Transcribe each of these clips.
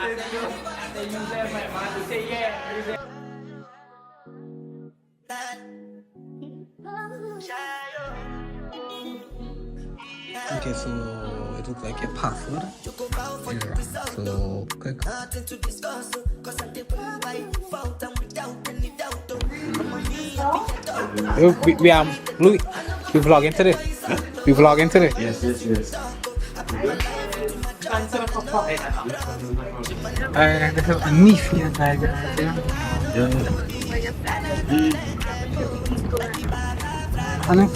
Okay, so it looks like a password. Yeah, so click. We are Louis. We vlog into this. We vlog into this. Yes. This is a niche here, guys. Hello.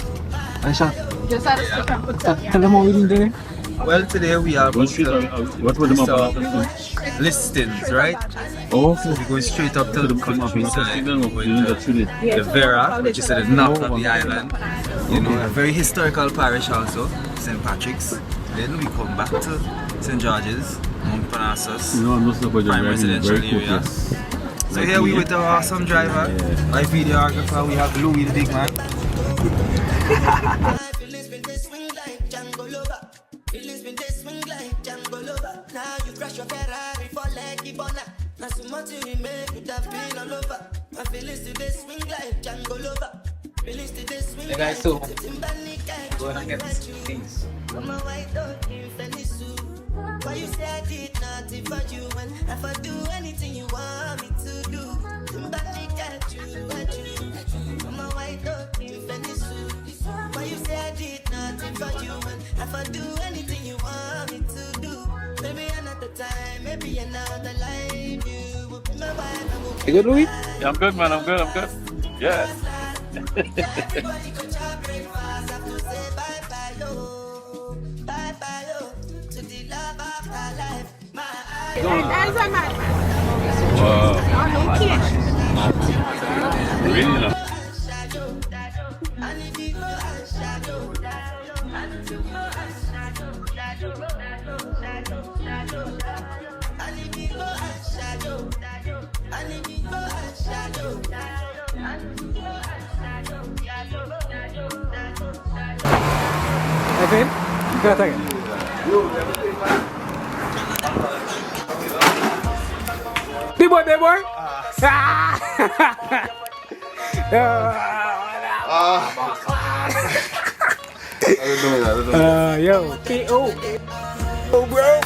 Aisha. Tell them what we did today. Well, today we are going to What was the map? listings, right? Oh, We're going straight up to the countryside. the The Vera, which is at the north of the island. You know, a very historical parish also, St. Patrick's. Then we come back to St. George's, Mount Parnassus, prime residential area. So here we with our awesome driver, my videographer, we have Louis the big man. Hey guys, so go and get these. Why you say I did nothing for you when if I do anything you want me to do? Somebody got you. I'm a white dog in Venice. Why you say I did nothing for you when if I do anything you want me to do? Maybe another time, maybe another life. You will be my wife. You good, Louis? Yeah, I'm good, man. I'm good. Yeah. Everybody go to breakfast. Have to say bye bye yo, bye bye yo to the love of my life. My eyes. Really now. Okay. Go take it. Big boy. Yo, KO. Oh, bro.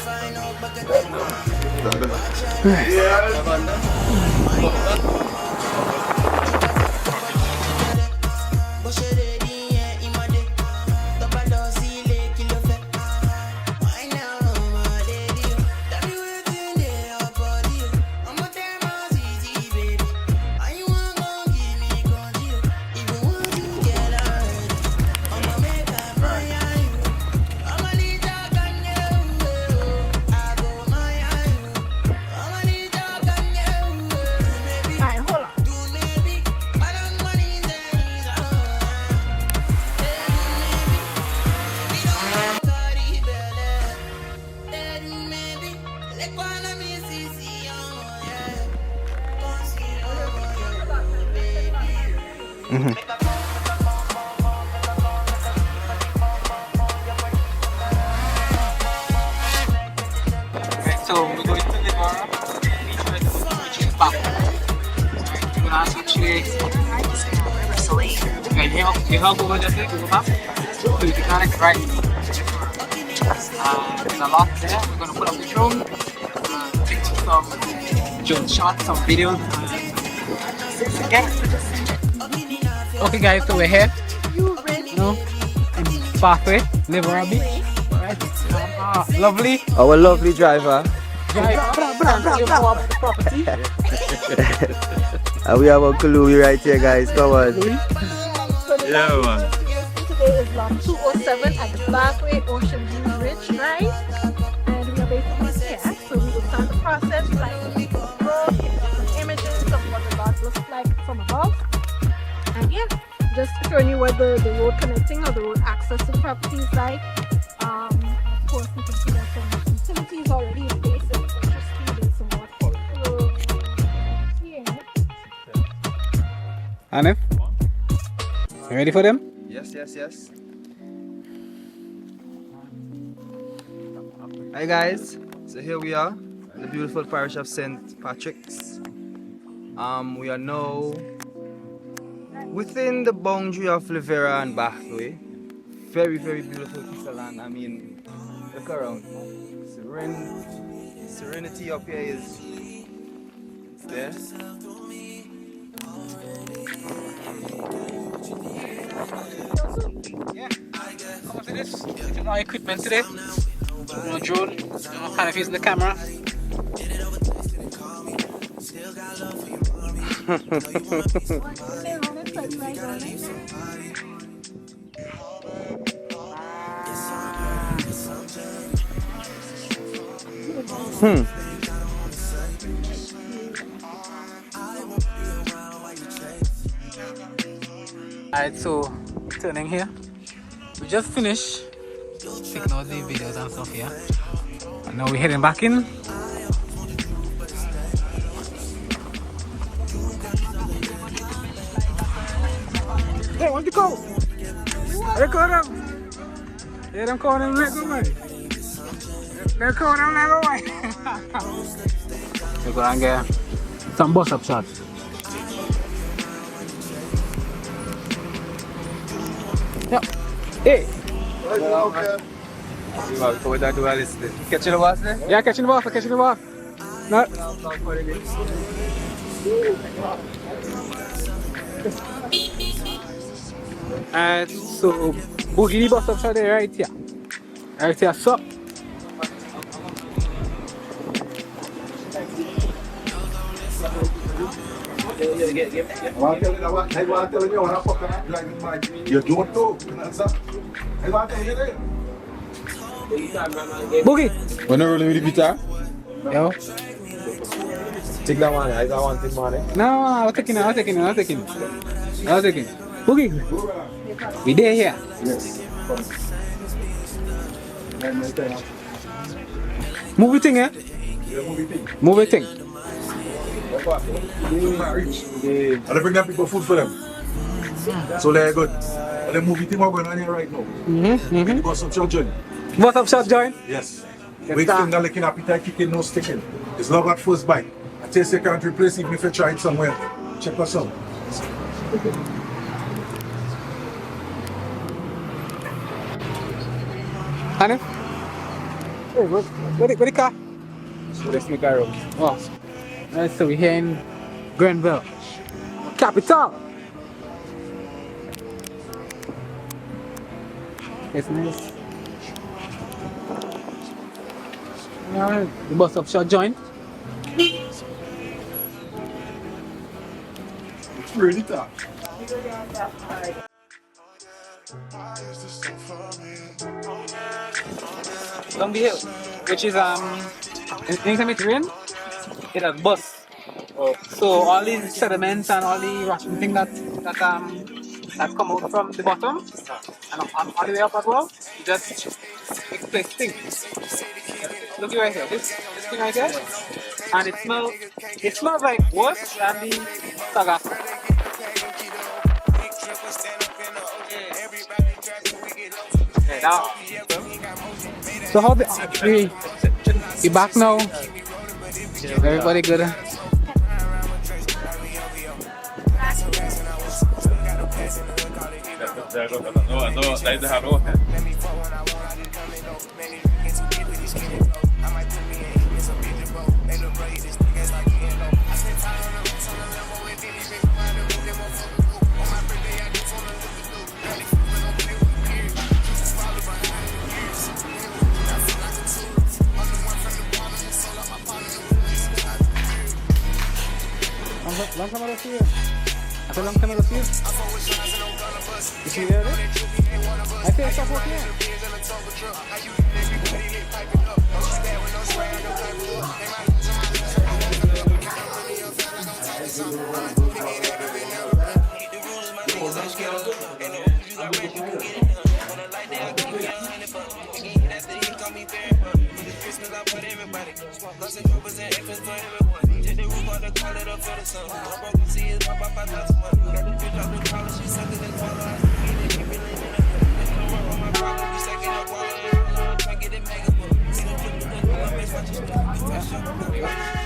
So we're going to the bar, which is back. We're gonna switch okay, you help over just the Google Map. So you can connect right. There's a lot there. We're gonna put up the drone, take some drone shots, some videos. Okay guys, so we're here. No, in Pathway, Liver Beach. Right. Lovely. Our lovely driver. And we have Uncle Louis right here, guys. Come on. Yeah, man. Today is lot 207 at the Pathway Ocean View Bridge, right? And we are basically here. So we will start the process like images of what the lot looks like from above. And yeah, just showing you what the road connecting or the road access to the property is like. Of course, you can see there's some utilities already in place. There's electricity, there's some water. Yeah. Anif, you ready for them? Yes. Hi guys. So here we are. the beautiful parish of St. Patrick's. We are now within the boundary of Livera and Bathway. Very, very beautiful piece of land. I mean, look around. Serenity up here is there. Yeah. How much it is? It's our equipment today. Drone. Kind of using the camera. Alright, so turning here. We just finished taking all the videos and stuff here. And now we're heading back in. Hey, want to go? Record them. Yeah, them call them let go away. They call them let go away. We're going to get some bus up shots. Yep. Hey. Catching the bus there? Yeah, catching the bus, catching the bus. No. So Buggy bus up shot there right here. Right here, so. You don't know. Buggy. When you rolling with the guitar, Yo. take that one. I got one thing, man. No, I'm taking it. Buggy. We there here. Yes. Move the thing, eh? Move the thing. And they bring them people food for them. So they're good. And the movie thing we're going on here right now. We got some children. What up, shot join? Yes. Get Wait that. finger licking appetite, kicking, no sticking. It's love at first bite. I taste you can't replace even if you try it somewhere. Check us out. Honey? Hey, where the car? That's my car. Oh. Alright, so we're here in Grenada. Capital! It's nice. Alright, the bus up shot joint. It's really tough. Long Hill, which is anytime it rain, it has bust. So all these sediments and all the rushing thing that come out from the bottom and all the way up as well, it just makes place things. Look right here, this thing right here, and it smells like worse than the Sagasa. Okay, now. So how we back now? Everybody good? No, that is hard work. Long time I don't see you. I said long time I don't see you. You see there? I see a couple here. Yeah.